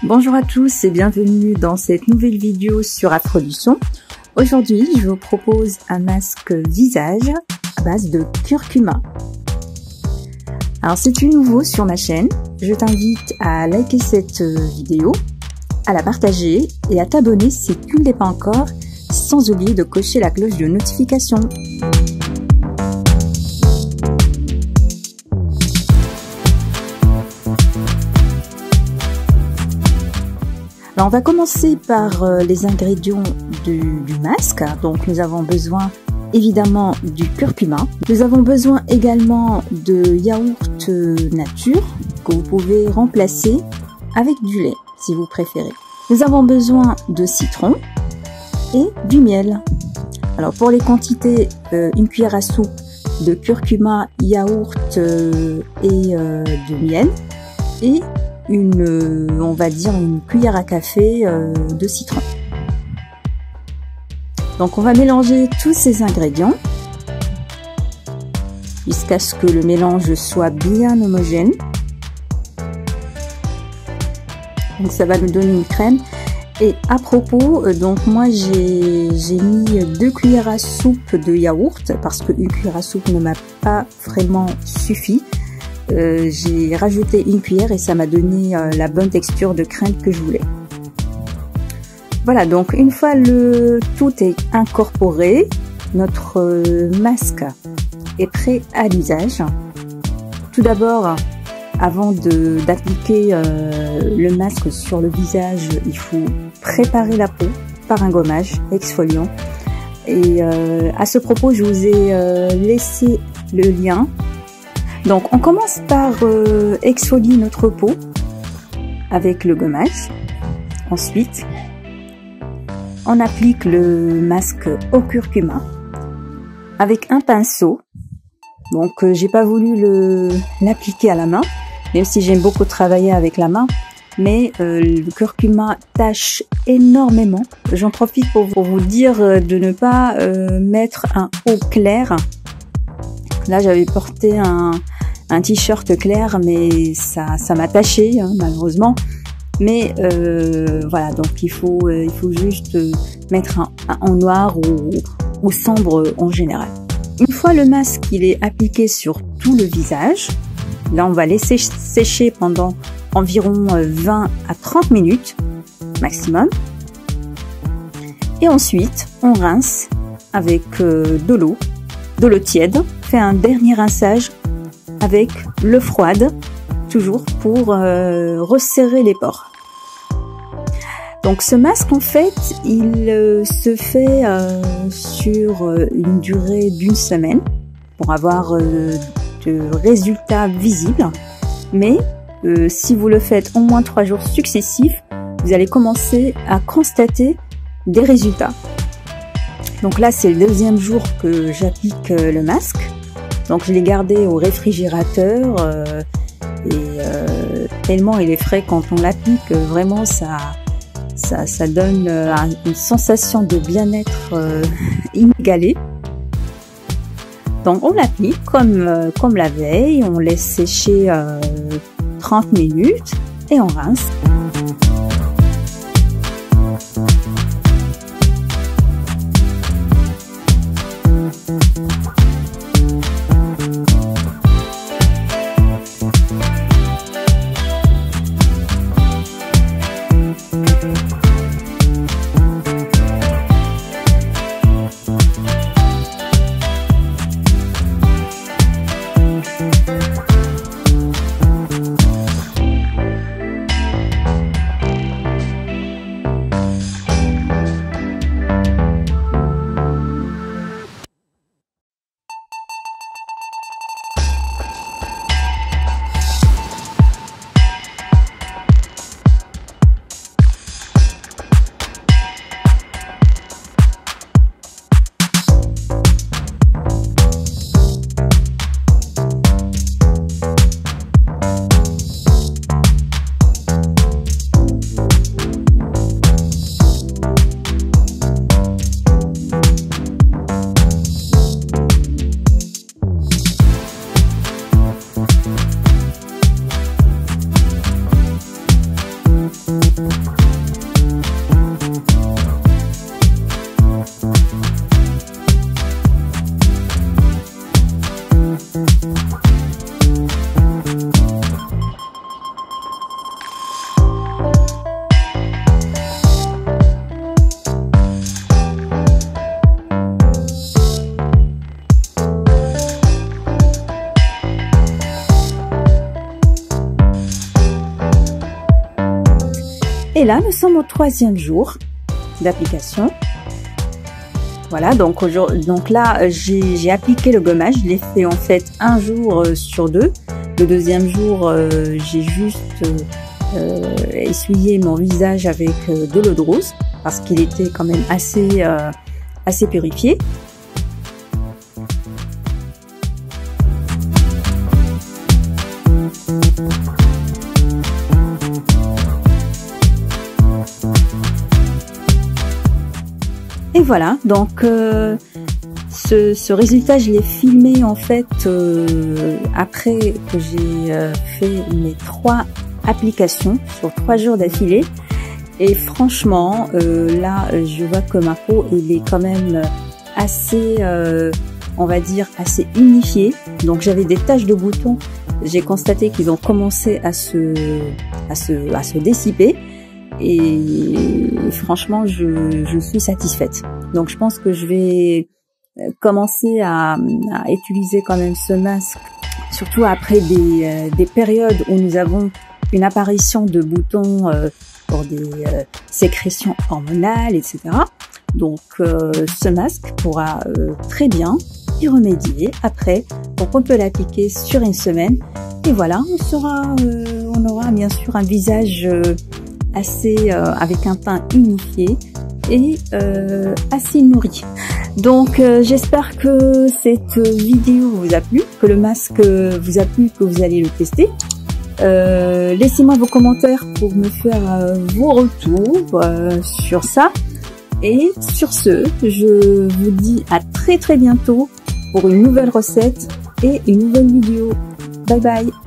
Bonjour à tous et bienvenue dans cette nouvelle vidéo sur Afro-du-Son. Aujourd'hui, je vous propose un masque visage à base de curcuma. Alors c'est tout nouveau sur ma chaîne. Je t'invite à liker cette vidéo, à la partager et à t'abonner si tu ne l'es pas encore, sans oublier de cocher la cloche de notification. Alors on va commencer par les ingrédients du masque. Donc nous avons besoin évidemment du curcuma. Nous avons besoin également de yaourt nature que vous pouvez remplacer avec du lait si vous préférez. Nous avons besoin de citron et du miel. Alors pour les quantités, une cuillère à soupe de curcuma, yaourt et de miel et on va dire une cuillère à café de citron. Donc on va mélanger tous ces ingrédients jusqu'à ce que le mélange soit bien homogène. Donc ça va nous donner une crème. Et à propos, donc moi j'ai mis 2 cuillères à soupe de yaourt parce qu'une cuillère à soupe ne m'a pas vraiment suffi. J'ai rajouté une cuillère et ça m'a donné la bonne texture de crème que je voulais. Voilà, donc une fois tout est incorporé, notre masque est prêt à l'usage. Tout d'abord, avant d'appliquer le masque sur le visage, il faut préparer la peau par un gommage exfoliant. Et à ce propos, je vous ai laissé le lien. Donc on commence par exfolier notre peau avec le gommage. Ensuite, on applique le masque au curcuma avec un pinceau. Donc j'ai pas voulu l'appliquer à la main, même si j'aime beaucoup travailler avec la main. Mais le curcuma tache énormément. J'en profite pour vous dire de ne pas mettre un haut clair. Là j'avais porté un t-shirt clair, mais ça m'a taché hein, malheureusement. Mais voilà, donc il faut juste mettre en noir ou sombre en général. Une fois le masque il est appliqué sur tout le visage, là on va laisser sécher pendant environ 20 à 30 minutes maximum. Et ensuite on rince avec de l'eau tiède. Fait un dernier rinçage avec l'eau froide, toujours pour resserrer les pores. Donc ce masque en fait, il se fait sur une durée d'1 semaine pour avoir de résultats visibles. Mais si vous le faites au moins 3 jours successifs, vous allez commencer à constater des résultats. Donc là c'est le 2e jour que j'applique le masque. Donc je l'ai gardé au réfrigérateur et tellement il est frais quand on l'applique, vraiment ça donne une sensation de bien-être inégalée. Donc on l'applique comme la veille, on laisse sécher 30 minutes et on rince. Et là, nous sommes au 3e jour d'application. Voilà, donc là, j'ai appliqué le gommage. Je l'ai fait en fait un jour sur 2. Le 2e jour, j'ai juste essuyé mon visage avec de l'eau de rose parce qu'il était quand même assez purifié. Et voilà, donc ce résultat, je l'ai filmé en fait après que j'ai fait mes 3 applications sur 3 jours d'affilée. Et franchement, là, je vois que ma peau, elle est quand même assez, on va dire, assez unifiée. Donc j'avais des taches de boutons. J'ai constaté qu'ils ont commencé à se dissiper. Et franchement, je suis satisfaite. Donc je pense que je vais commencer à utiliser quand même ce masque, surtout après des périodes où nous avons une apparition de boutons pour des sécrétions hormonales, etc. Donc ce masque pourra très bien y remédier après. Donc on peut l'appliquer sur une semaine et voilà, on aura bien sûr un visage assez avec un teint unifié et assez nourri. Donc j'espère que cette vidéo vous a plu, que le masque vous a plu, que vous allez le tester. Laissez-moi vos commentaires pour me faire vos retours sur ça. Et sur ce, je vous dis à très bientôt pour une nouvelle recette et une nouvelle vidéo. Bye bye!